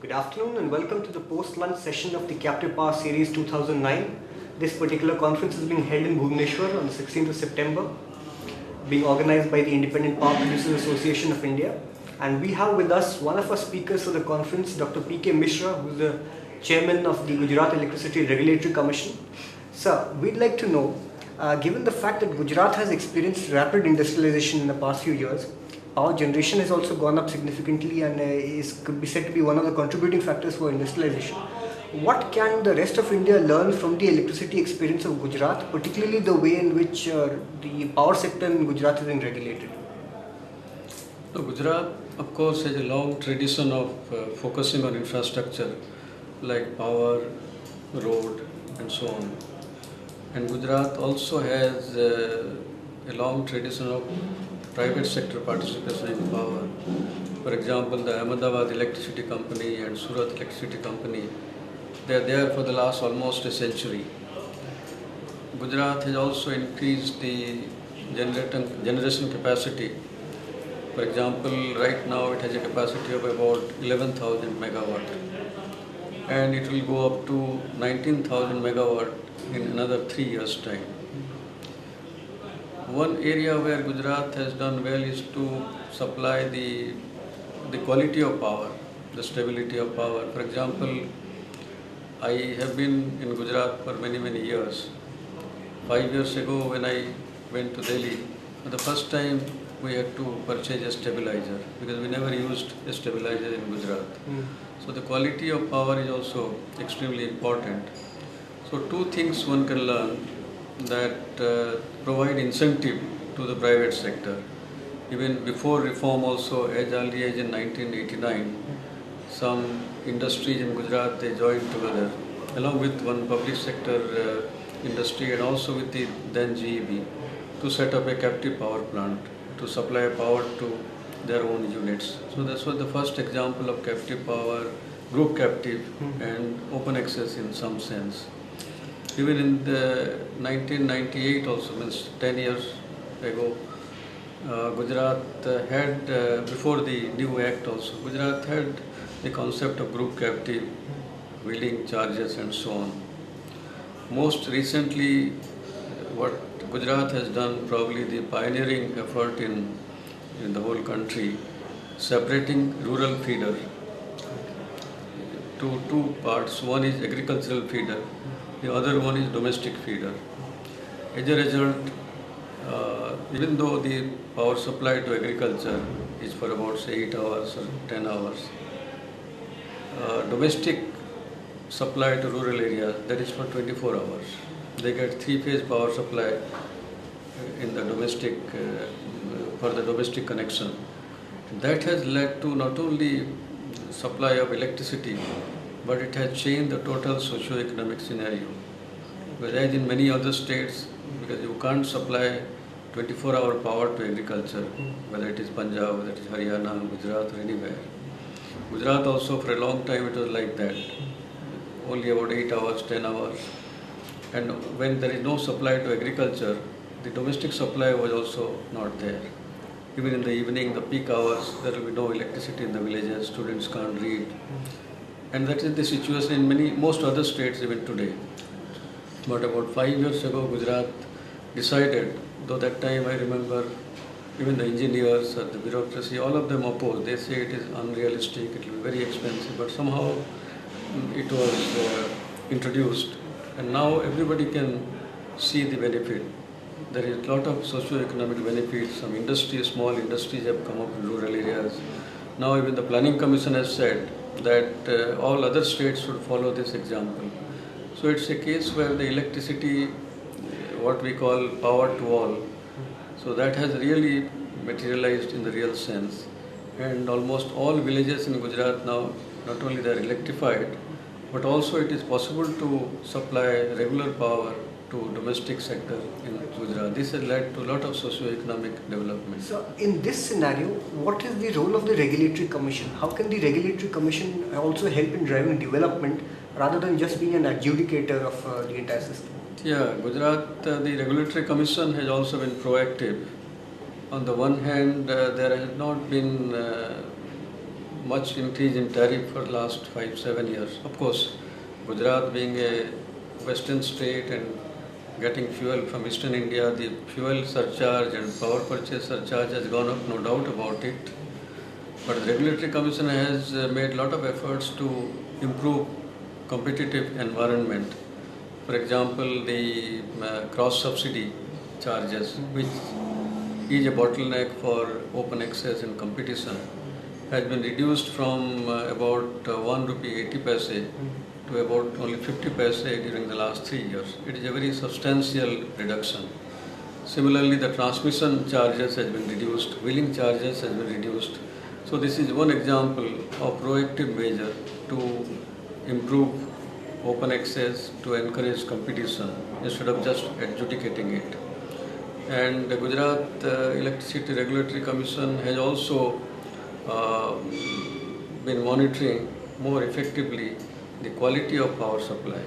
Good afternoon and welcome to the post-lunch session of the Captive Power Series 2009. This particular conference is being held in Bhubaneswar on the 16th of September, being organized by the Independent Power Producers Association of India. And we have with us one of our speakers for the conference, Dr. P.K. Mishra, who is the chairman of the Gujarat Electricity Regulatory Commission. Sir, we'd like to know, given the fact that Gujarat has experienced rapid industrialization in the past few years, power generation has also gone up significantly and could be said to be one of the contributing factors for industrialization. What can the rest of India learn from the electricity experience of Gujarat, particularly the way in which the power sector in Gujarat is being regulated? So Gujarat, of course, has a long tradition of focusing on infrastructure like power, road, and so on. And Gujarat also has a long tradition of private sector participation in power. For example, the Ahmedabad Electricity Company and Surat Electricity Company, they are there for the last almost a century. Gujarat has also increased the generation capacity. For example, right now it has a capacity of about 11,000 megawatt, and it will go up to 19,000 megawatt in another 3 years' time. One area where Gujarat has done well is to supply the quality of power, the stability of power. For example, I have been in Gujarat for many years. 5 years ago when I went to Delhi, for the first time we had to purchase a stabilizer because we never used a stabilizer in Gujarat. So the quality of power is also extremely important. So two things one can learn that provide incentive to the private sector. Even before reform also, as early as in 1989, some industries in Gujarat, they joined together along with one public sector industry and also with the then GEB to set up a captive power plant to supply power to their own units. So this was the first example of captive power, group captive and open access in some sense. Even in the 1998 also, means 10 years ago, Gujarat had, before the new act also, Gujarat had the concept of group captive, wheeling charges and so on. Most recently, what Gujarat has done, probably the pioneering effort in the whole country, separating rural feeder to two parts. One is agricultural feeder, the other one is domestic feeder. As a result, even though the power supply to agriculture is for about say 8 hours or 10 hours, domestic supply to rural areas, that is for 24 hours. They get three-phase power supply in the domestic, for the domestic connection. That has led to not only supply of electricity, but it has changed the total socio-economic scenario. Whereas in many other states, because you can't supply 24-hour power to agriculture, whether it is Punjab, whether it is Haryana, Gujarat or anywhere. Gujarat also for a long time it was like that, only about 8 hours, 10 hours. And when there is no supply to agriculture, the domestic supply was also not there. Even in the evening, the peak hours, there will be no electricity in the villages, students can't read. And that is the situation in most other states even today. But about 5 years ago, Gujarat decided, though that time I remember even the engineers or the bureaucracy, all of them opposed. They say it is unrealistic, it will be very expensive, but somehow it was introduced. And now everybody can see the benefit. There is a lot of socio-economic benefits. Some industries, small industries have come up in rural areas. Now even the Planning Commission has said that all other states should follow this example. So it's a case where the electricity, what we call power to all, so that has really materialized in the real sense. And almost all villages in Gujarat now, not only they are electrified, but also it is possible to supply regular power to domestic sector in Gujarat. This has led to a lot of socio-economic development. So in this scenario, what is the role of the Regulatory Commission? How can the Regulatory Commission also help in driving development rather than just being an adjudicator of the entire system? Yeah, Gujarat, the Regulatory Commission has also been proactive. On the one hand, there has not been much increase in tariff for the last 5-7 years. Of course, Gujarat being a western state and getting fuel from eastern India, the fuel surcharge and power purchase surcharge has gone up, no doubt about it. But the Regulatory Commission has made a lot of efforts to improve competitive environment. For example, the cross subsidy charges, which is a bottleneck for open access and competition, has been reduced from about 1 rupee 80 paise to about only 50 paise during the last 3 years. It is a very substantial reduction. Similarly, the transmission charges has been reduced, wheeling charges has been reduced. So this is one example of proactive measure to improve open access, to encourage competition instead of just adjudicating it. And the Gujarat Electricity Regulatory Commission has also been monitoring more effectively the quality of power supply.